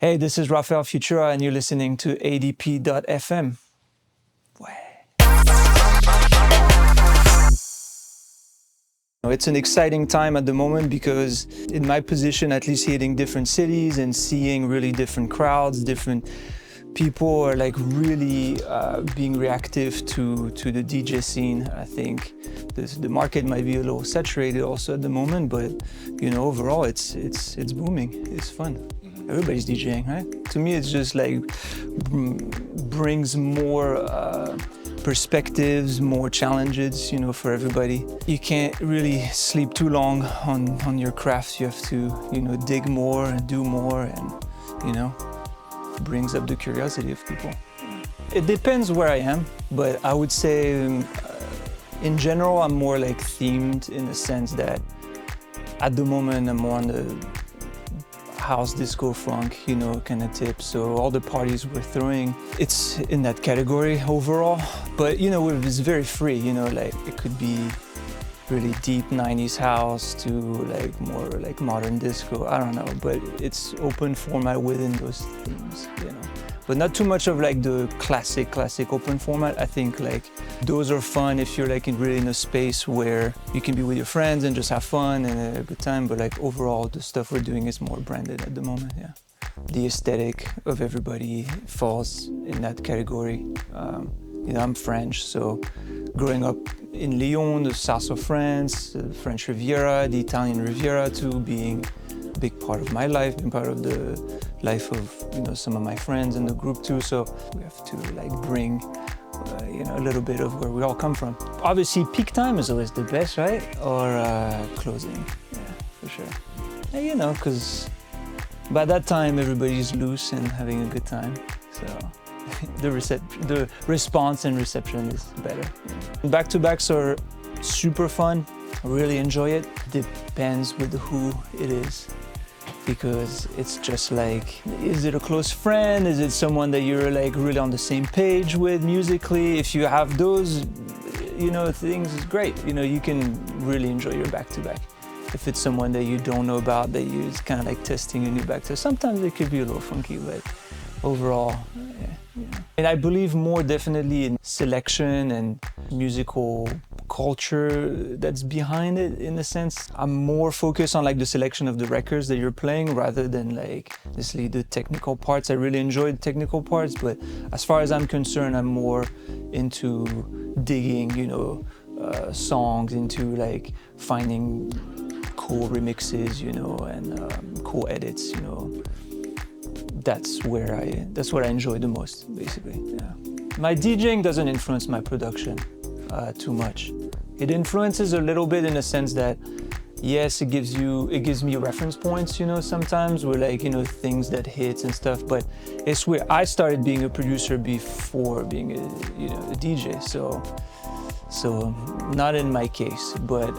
Hey, this is Raphael Futura, and you're listening to ADP.fm. It's an exciting time at the moment because in my position, at least hitting different cities and seeing really different crowds, different people are like really being reactive to the DJ scene. I think the market might be a little saturated also at the moment, but you know, overall it's booming. It's fun. Everybody's DJing, right? To me, it's just like brings more perspectives, more challenges, you know, for everybody. You can't really sleep too long on your craft. You have to, you know, dig more and do more, and you know, brings up the curiosity of people. It depends where I am, but I would say in general I'm more like themed in the sense that at the moment I'm more on the house, disco, funk, you know, kind of tip. So all the parties we're throwing, it's in that category overall. But you know, it's very free, you know, like it could be really deep 90s house to like more like modern disco, I don't know, but it's open format within those themes, you know. But not too much of like the classic open format. I think like those are fun if you're like really in a space where you can be with your friends and just have fun and a good time. But like overall, the stuff we're doing is more branded at the moment, yeah. The aesthetic of everybody falls in that category. You know, I'm French, so growing up in Lyon, the south of France, the French Riviera, the Italian Riviera too, being a big part of my life, being part of the life of, you know, some of my friends in the group too. So we have to like bring, you know, a little bit of where we all come from. Obviously, peak time is always the best, right? Or closing, yeah, for sure. And, you know, because by that time everybody's loose and having a good time, so. The response and reception is better. Yeah. Back-to-backs are super fun. I really enjoy it. Depends with who it is, because it's just like, is it a close friend? Is it someone that you're like really on the same page with musically? If you have those, you know, things, is great. You know, you can really enjoy your back-to-back. If it's someone that you don't know about, that you're kind of like testing a new back-to-back, sometimes it could be a little funky, but overall, yeah. And I believe more definitely in selection and musical culture that's behind it, in a sense. I'm more focused on like the selection of the records that you're playing rather than like necessarily the technical parts. I really enjoy the technical parts, but as far as I'm concerned, I'm more into digging, you know, songs, into like finding cool remixes, you know, and cool edits, you know. That's what I enjoy the most, basically, yeah. My DJing doesn't influence my production too much. It influences a little bit in the sense that, yes, it gives me reference points, you know, sometimes where like, you know, things that hits and stuff, but it's where I started being a producer before being a, you know, a DJ, so not in my case, but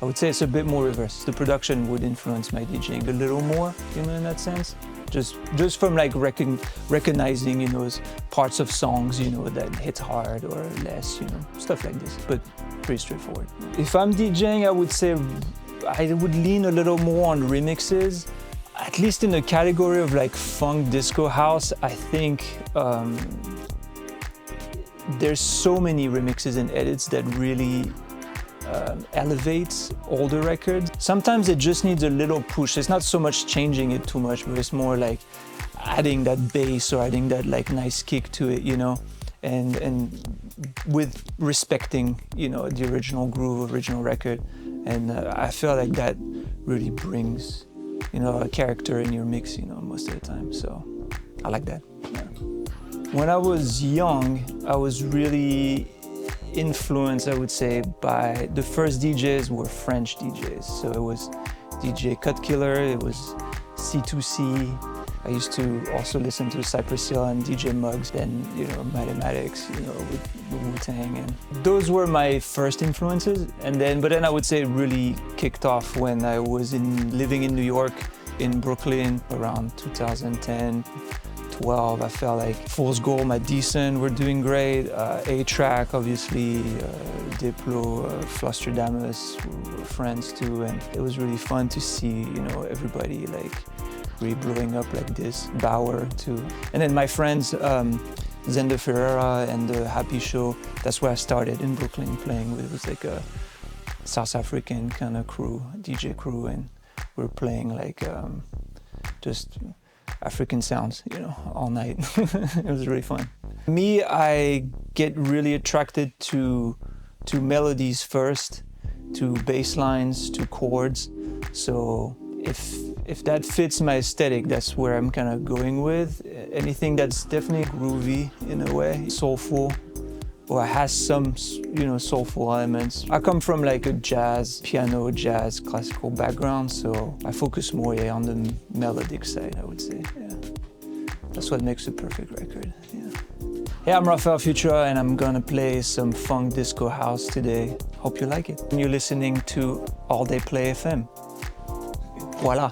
I would say it's a bit more reverse. The production would influence my DJing a little more, you know, in that sense. Just from like recognizing, you know, parts of songs, you know, that hit hard or less, you know, stuff like this, but pretty straightforward. If I'm DJing, I would say I would lean a little more on remixes, at least in the category of like funk, disco, house. I think there's so many remixes and edits that really elevates older records. Sometimes it just needs a little push. It's not so much changing it too much, but it's more like adding that bass or adding that like nice kick to it, you know, and with respecting, you know, the original groove, original record. And I feel like that really brings, you know, a character in your mix, you know, most of the time. So I like that. Yeah. When I was young, I was really influenced, I would say, by the first DJs were French DJs. So it was DJ Cut Killer, it was C2C. I used to also listen to Cypress Hill and DJ Muggs, then, you know, Mathematics, you know, with Wu-Tang. And those were my first influences. But then I would say it really kicked off when I was living in New York, in Brooklyn, around 2010. 12, I felt like Fool's Gold, Matt Deason were doing great. A-Track, obviously, Diplo, Flostradamus were friends too, and it was really fun to see, you know, everybody like really blowing up like this, Bauer too. And then my friends, Zender Ferreira and the Happy Show, that's where I started in Brooklyn playing with. It was like a South African kind of crew, DJ crew, and we were playing like just African sounds, you know, all night. It was really fun. Me, I get really attracted to melodies first, to bass lines, to chords. So if that fits my aesthetic, that's where I'm kind of going with. Anything that's definitely groovy in a way, soulful, or has some, you know, soulful elements. I come from like a jazz, piano, jazz, classical background, so I focus more on the melodic side, I would say. Yeah. That's what makes a perfect record. Yeah. Hey, I'm Raphael Futura, and I'm gonna play some funk disco house today. Hope you like it. You're listening to All Day Play FM. Voila.